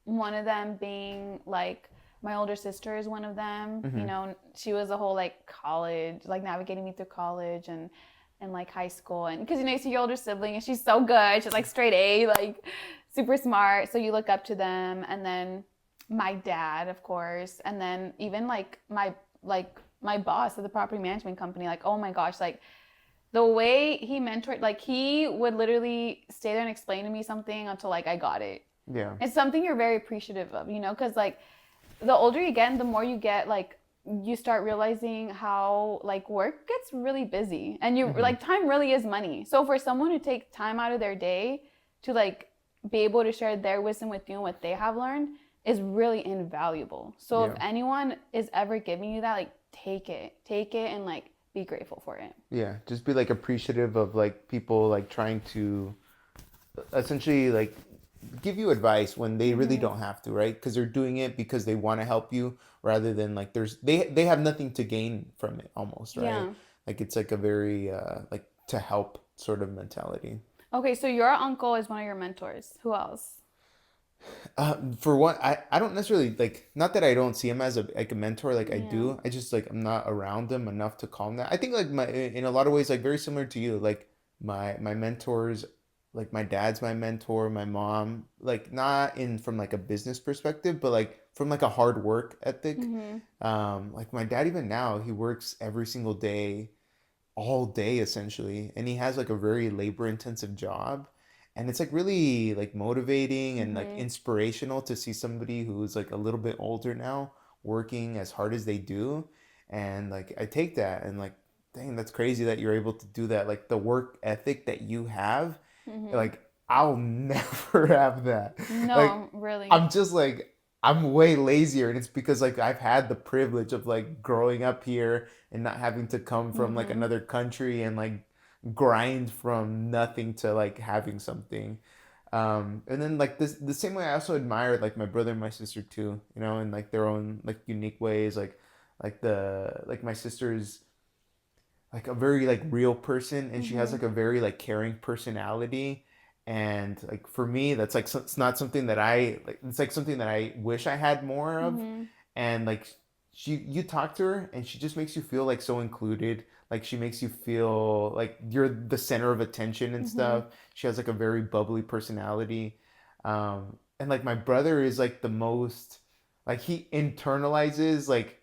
One of them being like my older sister is one of them. You Hmm. know, she was a whole like college, like navigating me through college and like high school, and because you know you see your older sibling and she's so good, she's like straight A, like super smart, so you look up to them, and then my dad, of course, and then even like my boss at the property management company, like oh my gosh, like the way he mentored, like he would literally stay there and explain to me something until like I got it. Yeah. It's something you're very appreciative of, you know, because like the older you get and the more you get, like you start realizing how like work gets really busy and you Hmm. like time really is money. So for someone who takes time out of their day to like be able to share their wisdom with you and what they have learned is really invaluable. So if Yeah. anyone is ever giving you that, like take it and like be grateful for it. Yeah, just be like appreciative of like people like trying to essentially like give you advice when they really don't have to, right? Because they're doing it because they want to help you rather than like they have nothing to gain from it almost, right? Yeah. Like it's like a very like to help sort of mentality. Okay, so your uncle is one of your mentors. Who else? For one, I don't necessarily like, not that I don't see him as a like a mentor, like I Yeah. do. I just like I'm not around him enough to call him that. I think like my in a lot of ways like very similar to you. Like my mentors, like my dad's my mentor, my mom, like not in from like a business perspective, but like from like a hard work ethic. Mm-hmm. Like my dad even now, he works every single day all day essentially, and he has like a very labor intensive job, and it's like really like motivating and like Mm-hmm. inspirational to see somebody who's like a little bit older now working as hard as they do. And like I take that and like, dang, that's crazy that you're able to do that. Like the work ethic that you have, Mm-hmm. like I'll never have that. Like No, really. I'm just like, I'm way lazier, and it's because like I've had the privilege of like growing up here and not having to come from like Mm-hmm. another country and like grind from nothing to like having something. And then like this the same way I also admire like my brother and my sister too, you know, in like their own like unique ways. Like the like my sister's like a very like real person, and she has Mm-hmm. like a very like caring personality. And like for me that's like it's not something that I like, it's like something that I wish I had more of. Mm-hmm. And like you talk to her and she just makes you feel like so included, like she makes you feel like you're the center of attention and Mm-hmm. stuff. She has like a very bubbly personality. And like my brother is like the most, like he internalizes like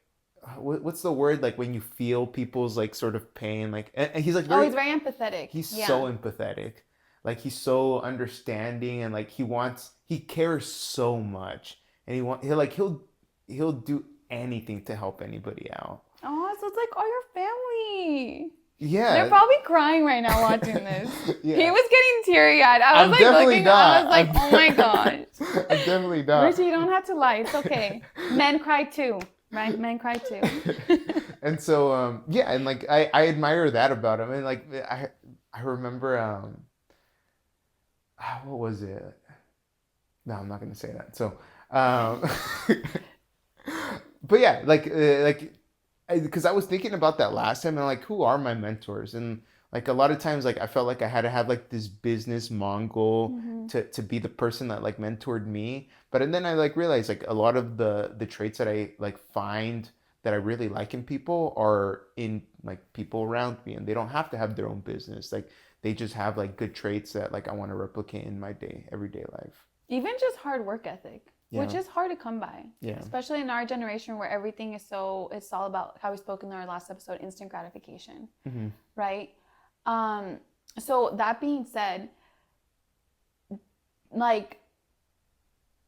what's the word, like when you feel people's like sort of pain, like and he's like Oh, very, he's very empathetic. he's Yeah. so empathetic, like he's so understanding, and like he cares so much, and he'll do anything to help anybody out. Oh, so it's like all your family. They're Yeah. probably crying right now watching this. He Yeah, was getting teary eyed. I I'm was like definitely looking, I not. was like, oh my gosh. I'm definitely not. Richie, you don't have to lie. It's okay. Men cry too, right? Men cry too. And so yeah, and like I admire that about him. And like I remember what was it? No, I'm not gonna say that. So um but yeah, like because I was thinking about that last time, and like who are my mentors? And like a lot of times like I felt like I had to have like this business mongol Mm-hmm. to be the person that like mentored me. But and then I like realized like a lot of the traits that I like find that I really like in people are in like people around me, and they don't have to have their own business. Like they just have like good traits that like I want to replicate in my everyday life. Even just hard work ethic, which Yeah. is hard to come by, Yeah. especially in our generation where everything is so, it's all about how we spoke in our last episode, instant gratification, Hmm. right? Um, so that being said, like,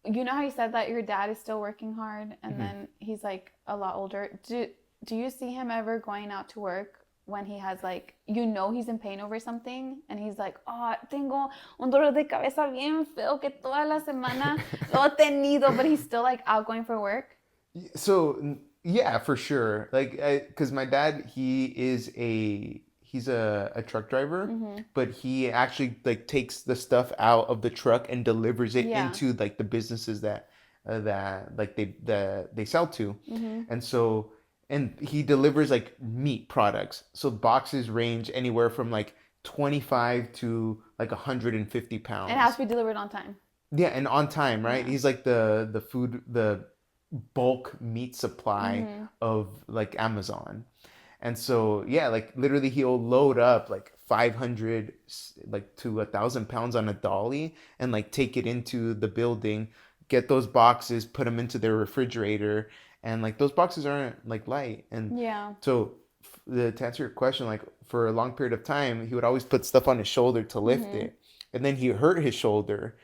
you know how you said that your dad is still working hard and Hmm. then he's like a lot older. Do you see him ever going out to work when he has like, you know, he's in pain over something and he's like, oh, tengo un dolor de cabeza bien feo que toda la semana lo he tenido, but he's still like out going for work? So yeah, for sure. Like, because my dad, he's a truck driver, Mm-hmm. but he actually like takes the stuff out of the truck and delivers it Yeah. into like the businesses that like they sell to. Mm-hmm. And so, and he delivers like meat products. So boxes range anywhere from like 25 to like 150 pounds. It has to be delivered on time. Yeah, and on time, right? Yeah. He's like the bulk meat supply Mm-hmm. of like Amazon. And so yeah, like literally he'll load up like 500 like to 1,000 pounds on a dolly and like take it into the building, get those boxes, put them into their refrigerator, and like those boxes aren't like light. And Yeah. so to answer your question, like for a long period of time he would always put stuff on his shoulder to lift Mm-hmm. it, and then he hurt his shoulder,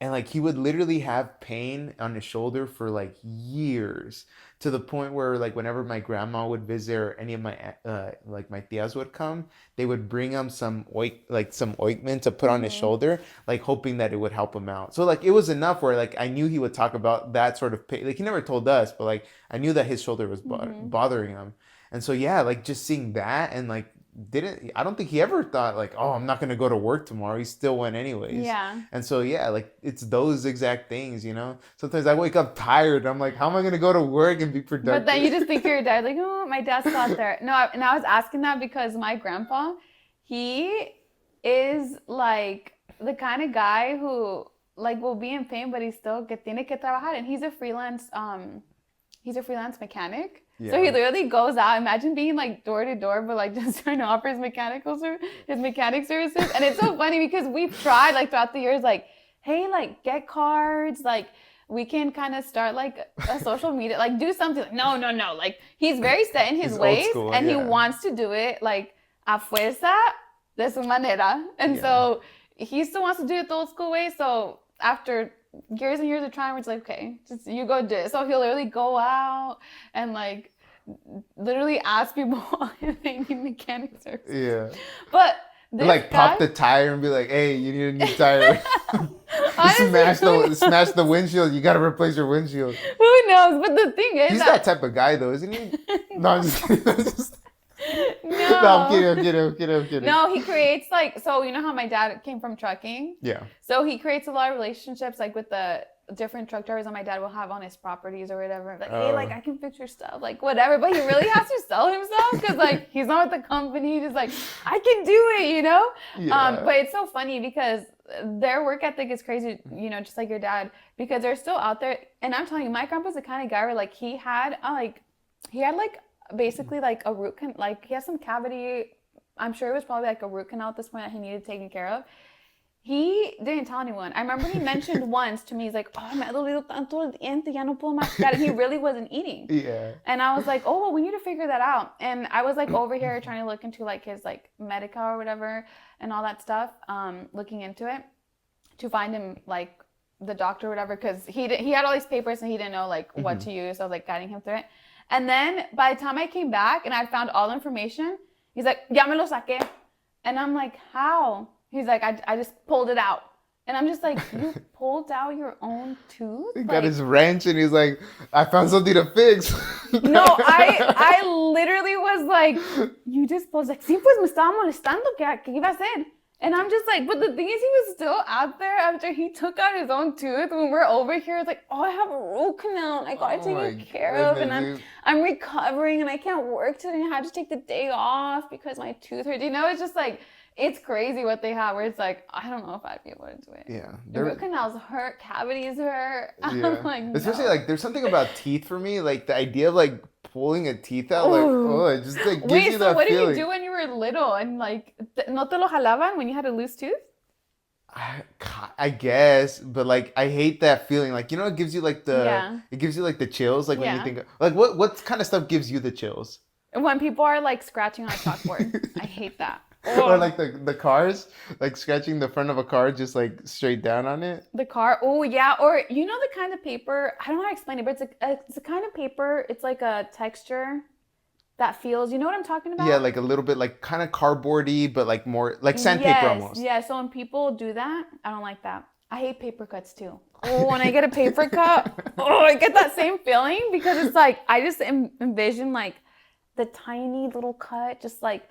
and like he would literally have pain on his shoulder for like years, to the point where like whenever my grandma would visit or any of my like my tias would come, they would bring him some ointment to put on his Mm-hmm. shoulder, like hoping that it would help him out. So like it was enough where like I knew he would talk about that sort of pain. Like he never told us, but like I knew that his shoulder was Mm-hmm. bothering him. And so yeah, like just seeing that and like I don't think he ever thought like, oh, I'm not gonna go to work tomorrow. He still went anyways. Yeah. And so yeah, like it's those exact things, Sometimes I wake up tired. I'm like, how am I gonna go to work and be productive? But then you just think you're dad, like, oh, my dad's still out there. No, and I was asking that because my grandpa, he is like the kind of guy who like will be in pain, but he's still que tiene que trabajar, and he's a freelance mechanic. Yeah. So he literally goes out. Imagine being like door to door, but like just trying to offer his mechanic services. And it's so funny because we've tried like throughout the years, like, hey, like get cards, like we can kind of start like a social media, like do something. Like, no. Like he's very set in his ways, and he wants to do it like a fuerza de su manera. And so he still wants to do it the old school way. So after years and years of trying, we're just like, okay, just you go do it. So he'll literally go out and like literally ask people if they need mechanic service. Yeah. But like pop the tire and be like, hey, you need a new tire. Smash the windshield. You gotta replace your windshield. Who knows? But the thing is, he's that type of guy though, isn't he? No, I'm just kidding. No, I'm kidding. No, he creates like, so you know how my dad came from trucking? Yeah. So he creates a lot of relationships like with the different truck drivers that my dad will have on his properties or whatever. Like, hey, like I can fix your stuff, like whatever. But he really has to sell himself because like he's not with the company. He's like, I can do it, Yeah. But it's so funny because their work ethic is crazy, just like your dad, because they're still out there. And I'm telling you, my grandpa's the kind of guy where like he had basically like a root he has some cavity. I'm sure it was probably like a root canal at this point that he needed taken care of. He didn't tell anyone. I remember he mentioned once to me, he's like, oh, me ha dolido tanto el diente, ya no puedo masticar. And he really wasn't eating. Yeah. And I was like, oh, well, we need to figure that out. And I was like over here trying to look into like his like Medica or whatever and all that stuff, looking into it to find him like the doctor or whatever, because he had all these papers and he didn't know like what to use. So I was like guiding him through it. And then by the time I came back and I found all the information, he's like, ya me lo saqué. And I'm like, how? He's like, I just pulled it out. And I'm just like, you pulled out your own tooth? He got his wrench and he's like, I found something to fix. No, I literally was like, you just pulled, like, sí, pues me estaba molestando, ¿qué iba a hacer? And I'm just like, but the thing is, he was still out there after he took out his own tooth. When we're over here, it's like, oh, I have a root canal. I got it taken care of. And I'm recovering and I can't work today. I had to take the day off because my tooth hurt. It's just like, it's crazy what they have where it's like, I don't know if I'd be able to do it. Yeah. The root canals hurt, cavities hurt. Yeah. I'm like, no. Especially like there's something about teeth for me, like the idea of like pulling a teeth out, like, oh, it just like gives you that feeling. Wait, so what did you do when you were little and like, no te lo jalaban when you had a loose tooth? I guess, but like I hate that feeling. Like, it gives you like it gives you like the chills. Like when you think like what kind of stuff gives you the chills? When people are like scratching on a chalkboard. I hate that. Or like the cars, like scratching the front of a car just like straight down on it. The car, oh yeah. Or the kind of paper, I don't know how to explain it, but it's a kind of paper, it's like a texture that feels, you know what I'm talking about? Yeah, like a little bit like kind of cardboardy, but like more like sandpaper almost. Yeah, so when people do that, I don't like that. I hate paper cuts too. Oh, when I get a paper cut, I get that same feeling because it's like, I just envision like the tiny little cut, just like,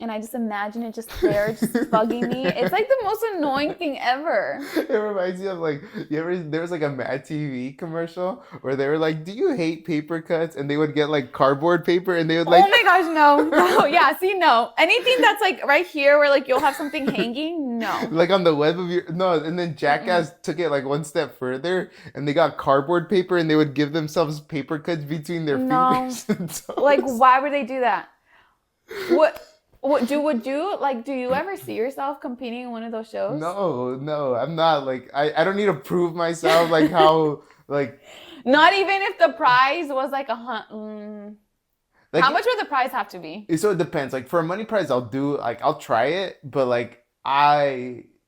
and I just imagine it just there, just bugging me. It's like the most annoying thing ever. It reminds me of like, there was like a Mad TV commercial where they were like, do you hate paper cuts? And they would get like cardboard paper and they would like. Oh my gosh, no. Yeah, see, no. Anything that's like right here where like you'll have something hanging, no. Like on the web of no. And then Jackass took it like one step further and they got cardboard paper and they would give themselves paper cuts between their fingers. And toes. Like, why would they do that? Do you ever see yourself competing in one of those shows? No, I'm not. Like, I don't need to prove myself. Like how, like. Not even if the prize was like like, how much would the prize have to be? So it depends. Like for a money prize, I'll try it, but like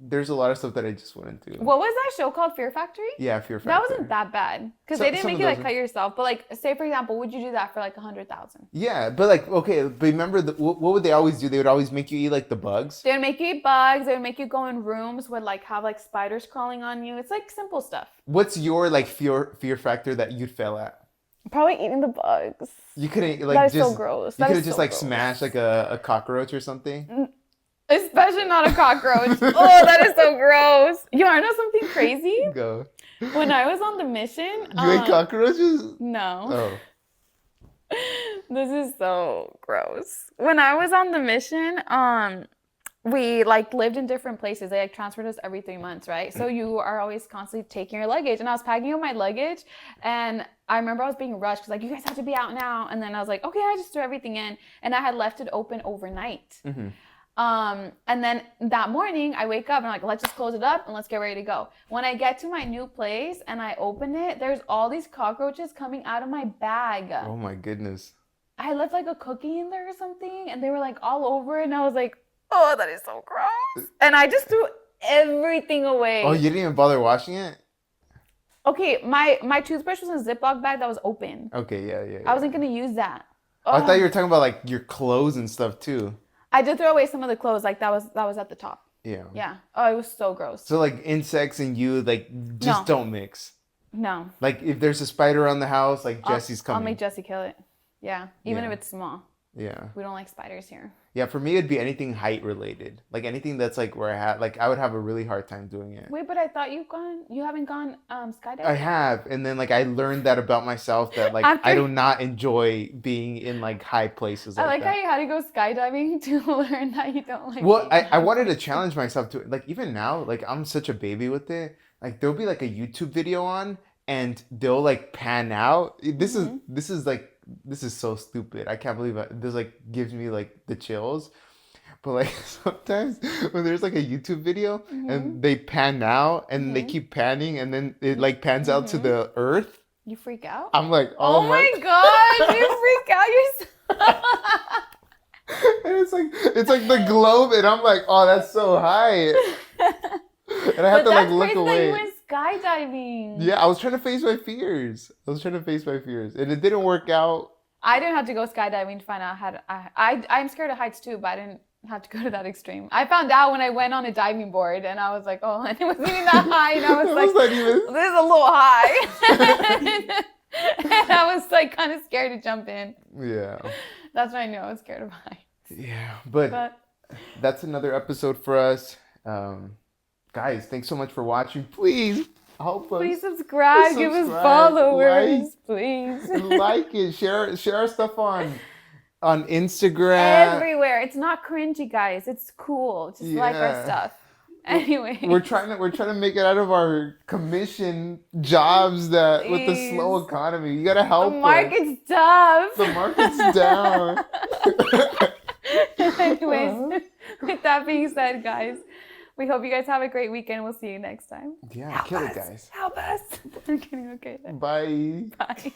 there's a lot of stuff that I just wouldn't do. What was that show called? Fear Factory? Yeah, Fear Factory. That wasn't that bad because they didn't make you like cut yourself. But like, say for example, would you do that for like 100,000? Yeah, but like, okay, but remember what would they always do? They would always make you eat like the bugs. They would make you eat bugs. They would make you go in rooms with like have like spiders crawling on you. It's like simple stuff. What's your like fear factor that you'd fail at? Probably eating the bugs. You couldn't That like is so just gross. you That could is have just so like gross. smashed like a cockroach or something. Especially not a cockroach. Oh, that is so gross. You wanna know something crazy? Go. When I was on the mission, You ate cockroaches? no. Oh. This is so gross. When I was on the mission, we like lived in different places. They like transferred us every 3 months, right? So you are always constantly taking your luggage. And I was packing up my luggage, and I remember I was being rushed because like, you guys have to be out now. And then I was like, okay, I just threw everything in, and I had left it open overnight. Mm-hmm. And then that morning I wake up and I'm like, let's just close it up and let's get ready to go. When I get to my new place and I open it, there's all these cockroaches coming out of my bag. Oh my goodness. I left like a cookie in there or something, and they were like all over it, and I was like, oh, that is so gross. And I just threw everything away. Oh, you didn't even bother washing it? Okay, my toothbrush was in a Ziploc bag that was open. Okay, yeah. I wasn't gonna use that. I thought you were talking about like your clothes and stuff too. I did throw away some of the clothes, like that was at the top. Yeah. Yeah. Oh, it was so gross. So like insects and you like just don't mix. No. Like if there's a spider on the house, like Jesse's coming. I'll make Jesse kill it. Yeah. Even if it's small. Yeah. We don't like spiders here. Yeah, for me it'd be anything height related. Like anything that's like where I would have a really hard time doing it. Wait, but I thought you haven't gone skydiving? I have, and then like I learned that about myself that like I do not enjoy being in like high places like that. I like how you had to go skydiving to learn that you don't like. Well, I wanted to challenge myself to like even now, like I'm such a baby with it. Like there'll be like a YouTube video on and they'll like pan out. This is so stupid. I can't believe it. This like gives me like the chills. But like sometimes when there's like a YouTube video and they pan out and they keep panning and then it like pans out to the earth. You freak out? I'm like, oh my god, you freak out yourself. And it's like the globe and I'm like, oh, that's so high. And I have to like look away. You went skydiving. Yeah, I was trying to face my fears. And it didn't work out. I didn't have to go skydiving to find out how to. I'm scared of heights too, but I didn't have to go to that extreme. I found out when I went on a diving board, and I was like, oh, and it wasn't even that high, and I was like, this is a little high. And I was like kind of scared to jump in. Yeah. That's when I knew I was scared of heights. Yeah, but that's another episode for us. Guys, thanks so much for watching. Please help us. Please subscribe. Give us followers. Please. Like it. Share our stuff on Instagram. Everywhere. It's not cringy, guys. It's cool. Just like our stuff. Anyway. We're trying to make it out of our commission jobs that with the slow economy. You gotta help us. The market's tough. The market's down. Anyways, with that being said, guys, we hope you guys have a great weekend. We'll see you next time. Yeah, kill it, guys. Help us. I'm kidding. Okay. Then. Bye. Bye.